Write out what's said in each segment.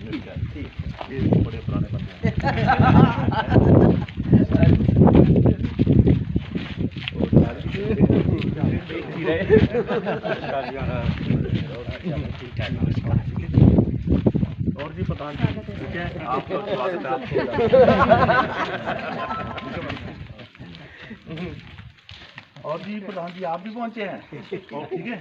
ये बड़े पुराने बंदे हैं। और जी प्रधान जी ठीक है, आपका स्वागत है आपको। और जी प्रधान जी आप भी पहुंचे हैं, ठीक है।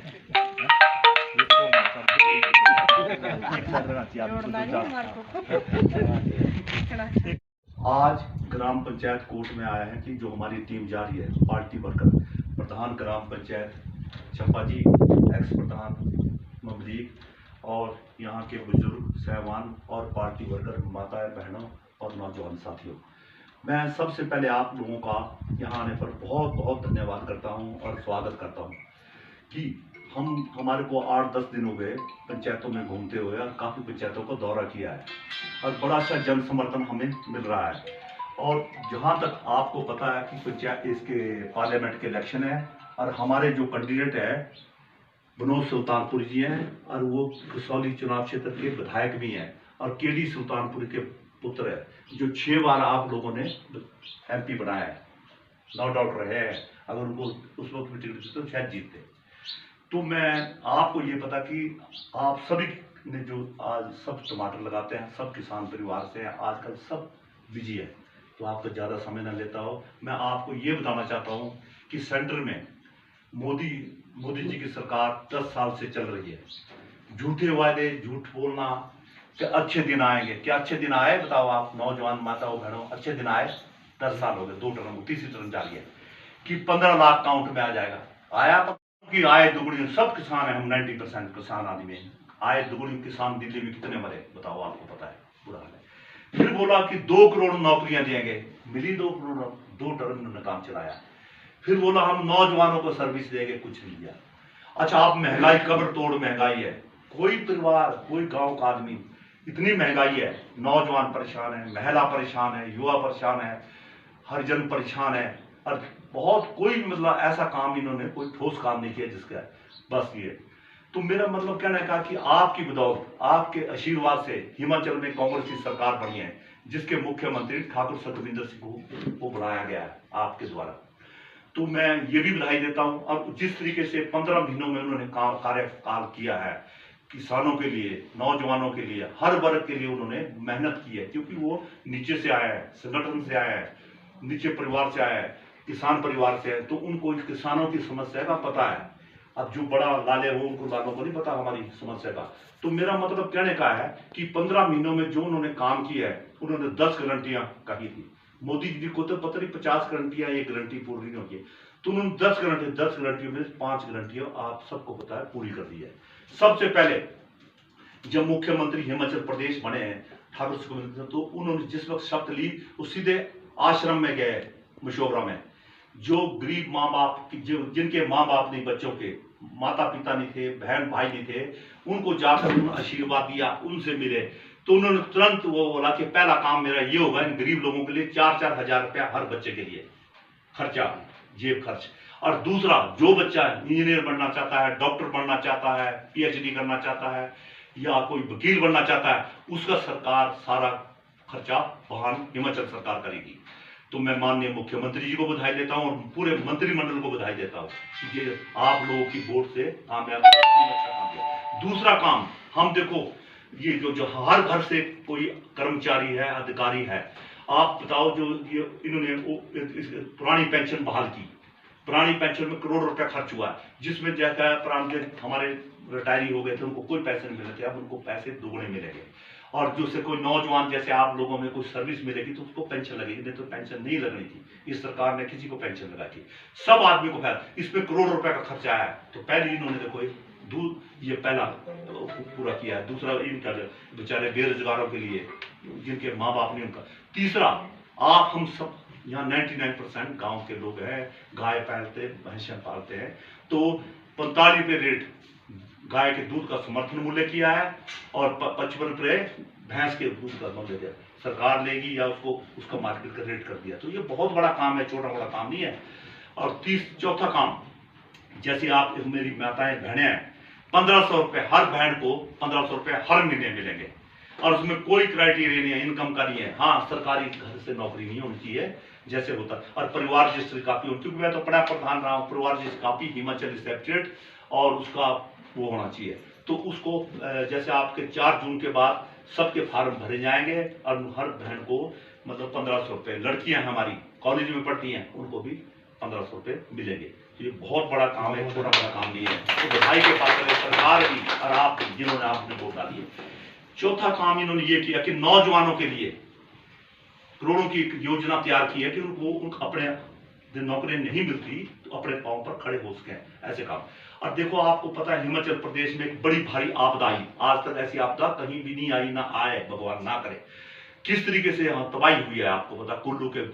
आज ग्राम पंचायत कोर्ट में आया है कि जो हमारी टीम जा रही है पार्टी वर्कर, प्रधान ग्राम पंचायत चंपा जी, एक्स प्रधान ममलीक और यहाँ के बुजुर्ग सहवान और पार्टी वर्कर माताएं बहनों और नौजवान साथियों, मैं सबसे पहले आप लोगों का यहाँ आने पर बहुत बहुत धन्यवाद करता हूँ और स्वागत करता हूँ कि हमारे को 8-10 दिन हो गए पंचायतों में घूमते हुए और काफ़ी पंचायतों को दौरा किया है और बड़ा अच्छा जन समर्थन हमें मिल रहा है। और जहाँ तक आपको पता है कि पंचायत इसके पार्लियामेंट के इलेक्शन है और हमारे जो कैंडिडेट है विनोद सुल्तानपुर जी हैं और वो कसौली चुनाव क्षेत्र के विधायक भी हैं और केडी सुल्तानपुर के पुत्र है जो 6 बार आप लोगों ने MP बनाया है, नो डाउट रहे हैं। अगर उनको उस वक्त भी टिकट तो शायद जीतते। तो मैं आपको ये पता कि आप सभी ने जो आज सब टमाटर लगाते हैं सब किसान परिवार से हैं, आजकल सब बिजी है, तो आपका ज़्यादा समय न लेता हो। मैं आपको ये बताना चाहता हूँ कि सेंटर में मोदी जी की सरकार 10 साल से चल रही है। झूठे वादे, झूठ बोलना कि अच्छे दिन आएंगे, क्या अच्छे दिन आए बताओ आप नौजवान माताओं बहनों, अच्छे दिन आए? 10 साल हो गए, 2 टर्म, तीसरी टर्म जा रही है कि 15 लाख काउंट में आ जाएगा। आया कि आय दुगुनी, सब किसान है, हम 90% किसान आदमी हैं, आय दुगुनी किसान दिल्ली में कितने मरे बताओ, आपको पता है, बुरा हाल है। फिर बोला कि 2 करोड़ नौकरियां देंगे, मिली 2 करोड़, 2 टर्म इन्होंने काम चलाया। फिर बोला हम नौजवानों को सर्विस देंगे, कुछ नहीं दिया। अच्छा, आप महंगाई कब्र तोड़ महंगाई है, कोई परिवार कोई गांव का आदमी, इतनी महंगाई है, नौजवान परेशान है, महिला परेशान है, युवा परेशान है, हर जन परेशान है और बहुत कोई मतलब ऐसा काम इन्होंने कोई ठोस काम नहीं किया जिसका बस ये। तो मेरा मतलब कहना है कि आपकी बदौलत, आपके आशीर्वाद से हिमाचल में कांग्रेस की सरकार बनी है जिसके मुख्यमंत्री ठाकुर सतविंदर सिंह को बनाया गया है आपके द्वारा। तो मैं ये भी बधाई देता हूं। और जिस तरीके से 15 महीनों में उन्होंने कार्यकाल किया है, किसानों के लिए, नौजवानों के लिए, हर वर्ग के लिए उन्होंने मेहनत की है, क्योंकि वो नीचे से आया है, संगठन से आया है, नीचे परिवार से आया है, किसान परिवार से है, तो उनको किसानों की समस्या का पता है। अब जो बड़ा लाले हो उनको लालों को नहीं पता हमारी समस्या का। तो मेरा मतलब कहने का है कि 15 महीनों में जो उन्होंने काम किया है, उन्होंने 10 गारंटियां कही थी। मोदी जी को तो पता नहीं 50 गारंटियां, एक गारंटी पूरी नहीं होगी, तो उन्होंने 10 गारंटियों में 5 गारंटियां आप सबको पता है पूरी कर दी है। सबसे पहले जब मुख्यमंत्री हिमाचल प्रदेश बने हैं ठाकुर सुखविंदर, तो उन्होंने जिस वक्त शपथ ली वो सीधे आश्रम में गए मशोबरा में, जो गरीब माँ बाप जिनके माँ बाप नहीं, बच्चों के माता पिता नहीं थे, बहन भाई नहीं थे, उनको जाकर उन्होंने आशीर्वाद दिया, उनसे मिले। तो उन्होंने तुरंत वो बोला कि पहला काम मेरा ये होगा इन गरीब लोगों के लिए 4-4 हजार रुपया हर बच्चे के लिए खर्चा, जेब खर्च। और दूसरा, जो बच्चा इंजीनियर बनना चाहता है, डॉक्टर बनना चाहता है, PhD करना चाहता है या कोई वकील बनना चाहता है, उसका सरकार सारा खर्चा वहन हिमाचल सरकार करेगी। तो मैं माननीय मुख्यमंत्री जी को बधाई देता हूं और पूरे मंत्रिमंडल को बधाई देता हूं कि ये आप लोगों की वोट से कामयाब। दूसरा काम, हम देखो ये जो हर घर से कोई कर्मचारी है, अधिकारी है, आप बताओ जो ये इन्होंने पुरानी पेंशन बहाल की, पुरानी पेंशन में करोड़ रुपया खर्च हुआ, जिसमें जैसा हमारे रिटायरी हो गए थे उनको कोई पैसे नहीं मिले थे, अब उनको पैसे दुगने मिलेंगे। और जो से कोई नौजवान जैसे आप लोगों में कोई सर्विस मिलेगी तो उसको पेंशन लगेगी, नहीं तो पेंशन नहीं लगनी थी। इस सरकार ने किसी को पेंशन लगाई थी, सब आदमी को फायदा, इसमें करोड़ रुपए का खर्चा आया। तो पहले इन्होंने देखो ये पहला पूरा किया है। दूसरा इनका बेचारे बेरोजगारों के लिए जिनके माँ बाप नहीं उनका। तीसरा, आप हम सब यहाँ 99% गांव के लोग हैं, गाय पालते, भैंसें पालते हैं, तो 45 रुपये रेट गाय के दूध का समर्थन मूल्य किया है और 55 रुपये भैंस के दूध का मूल्य दिया, सरकार लेगी या उसका मार्केट का रेट कर दिया। तो ये बहुत बड़ा काम है, छोटा बड़ा काम नहीं है। और चौथा काम, जैसे आप मेरी माताएं बहनें हैं, 1500 रुपये हर बहन को 1500 रुपये हर महीने मिलेंगे। और उसमें कोई क्राइटेरिया नहीं है, इनकम का नहीं है। हाँ, सरकारी घर से नौकरी नहीं होनी चाहिए जैसे होता है, और परिवार रजिस्ट्री कॉपी होनी, क्योंकि मैं तो बड़ा प्रधान रहा हूँ, परिवार रजिस्ट्री कॉपी हिमाचल स्टेट और उसका वो होना चाहिए। तो उसको जैसे आपके 4 जून के बाद सबके फार्म भरे जाएंगे और हर बहन को मतलब 1500 रुपये, लड़कियां हमारी कॉलेज में पढ़ती हैं उनको भी 1500 रुपये मिलेंगे। तो ये बहुत बड़ा काम है, छोटा बड़ा काम नहीं है। तो बधाई के पात्र है सरकार भी और आप जिन्होंने आपने वोट डाली है। चौथा काम इन्होंने ये किया कि नौजवानों के लिए करोड़ों की योजना तैयार की है कि उनको अपने नौकरी नहीं मिलती तो अपने पांव पर खड़े हो सकें, ऐसे काम। और देखो, आपको पता है हिमाचल प्रदेश में एक बड़ी भारी आपदा आई, आज तक ऐसी आपदा कहीं भी नहीं आई, ना आए, भगवान ना करे। किस तरीके से यहाँ तबाही हुई है आपको पता, कुल्लू के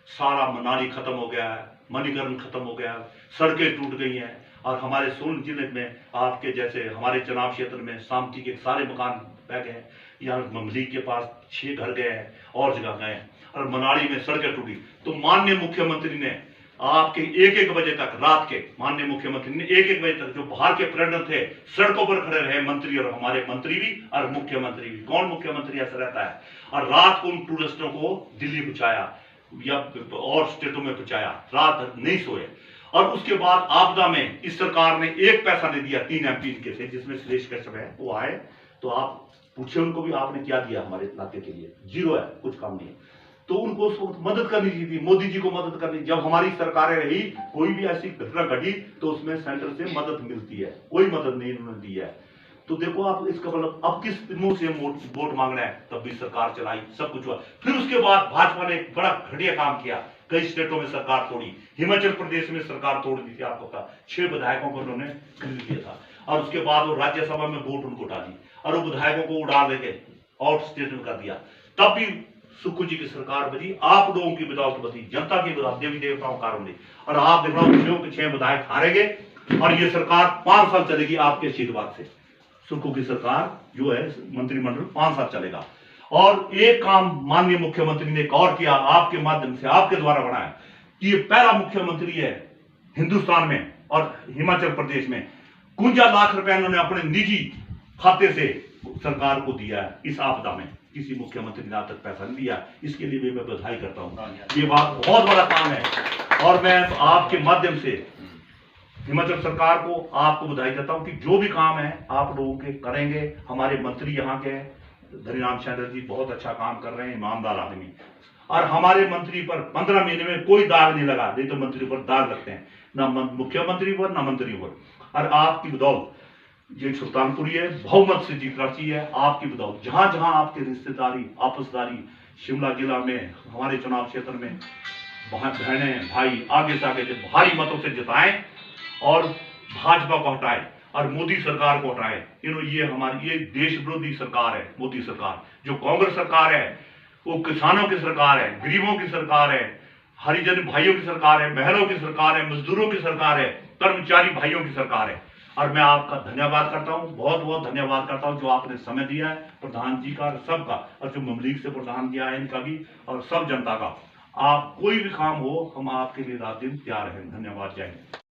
सारा मनाली खत्म हो गया है, मणिकर्ण खत्म हो गया, सड़कें टूट गई हैं। और हमारे सोलन जिले में आपके जैसे हमारे चुनाव क्षेत्र में सामती के सारे मकान बह गए हैं, यहाँ ममलीक के पास 6 घर गए हैं और जगह गए हैं, और मनाली में सड़कें टूटी। तो माननीय मुख्यमंत्री ने आपके 1-1 बजे तक, रात के माननीय मुख्यमंत्री ने 1-1 बजे तक जो बाहर के पर्यटन थे सड़कों पर खड़े रहे, मंत्री और हमारे मंत्री भी और मुख्यमंत्री भी। कौन मुख्यमंत्री ऐसा रहता है? और रात को उन टूरिस्टों को दिल्ली पहुंचाया या और स्टेटों में पहुंचाया, रात भर नहीं सोए। और उसके बाद आपदा में इस सरकार ने 1 पैसा नहीं दिया 3 MP के से, जिसमें सुरेश कश्यप है वो आए, तो आप पूछे उनको भी आपने क्या दिया हमारे इलाके के लिए, 0 है, कुछ काम नहीं है। तो उनको मदद करनी चाहिए, मोदी जी को मदद करनी। जब हमारी सरकारें रही, कोई भी ऐसी घटना घटी तो उसमें सेंटर से मदद मिलती है, कोई मदद नहीं उन्होंने दी है। तो देखो आप इसका मतलब अब किस मुंह से वोट मांगना है, तब भी सरकार चलाई, सब कुछ हुआ। फिर उसके बाद भाजपा ने एक बड़ा घटिया काम किया, कई स्टेटों में सरकार तोड़ी, हिमाचल प्रदेश में सरकार तोड़ दी थी, आपको पता 6 विधायकों को उन्होंने खरीद दिया था। और उसके बाद वो राज्यसभा में वोट उनको डाली और वो विधायकों को उड़ा देके आउट स्टेट में कर दिया। तब भी सुक्खू जी की सरकार बची, आप लोगों की बदौलत बची, जनता की बदौलत, देवी देवताओं कारण नहीं। और आप देख रहे हो 6 विधायक हारेंगे और ये सरकार 5 साल चलेगी आपके आशीर्वाद से। सुक्खू की सरकार जो है मंत्रिमंडल 5 साल चलेगा। और एक काम माननीय मुख्यमंत्री ने एक और किया, आपके माध्यम से, आपके द्वारा बनाया, कि ये पहला मुख्यमंत्री है हिंदुस्तान में और हिमाचल प्रदेश में 51 लाख रुपए इन्होंने अपने निजी खाते से सरकार को दिया है इस आपदा में। किसी मुख्यमंत्री ने आज तक पैसा नहीं दिया, इसके लिए भी मैं बधाई करता हूं। ये बात बहुत बड़ा काम है और मैं आपके माध्यम से हिमाचल सरकार को आपको बधाई देता हूं कि जो भी काम है आप लोगों के करेंगे। हमारे मंत्री यहाँ के धनीराम शांडिल जी बहुत अच्छा काम कर रहे हैं, ईमानदार आदमी, और हमारे मंत्री पर 15 महीने में कोई दाग नहीं लगा, नहीं तो मंत्री पर दाग लगते हैं, ना मुख्यमंत्री पर ना मंत्री पर। और आपकी बदौलत ये सुल्तानपुरी है, बहुमत से जीत राची है, आपकी बदौलत। जहां जहां आपके रिश्तेदारी आपसदारी शिमला जिला में, हमारे चुनाव क्षेत्र में बहनें भाई आगे से आगे भारी मतों से जिताएं और भाजपा को हटाएं और मोदी सरकार को हटाएं। ये हमारी ये देश विरोधी सरकार है मोदी सरकार। जो कांग्रेस सरकार है वो किसानों की सरकार है, गरीबों की सरकार है, हरिजन भाइयों की सरकार है, महिलाओं की सरकार है, मजदूरों की सरकार है, कर्मचारी भाइयों की सरकार है। और मैं आपका धन्यवाद करता हूं, बहुत बहुत धन्यवाद करता हूं जो आपने समय दिया है, प्रधान जी का, सबका, और जो ममलीक से प्रधान किया है इनका भी, और सब जनता का। आप कोई भी काम हो हम आपके लिए रात दिन तैयार हैं। धन्यवाद, जय हिंद।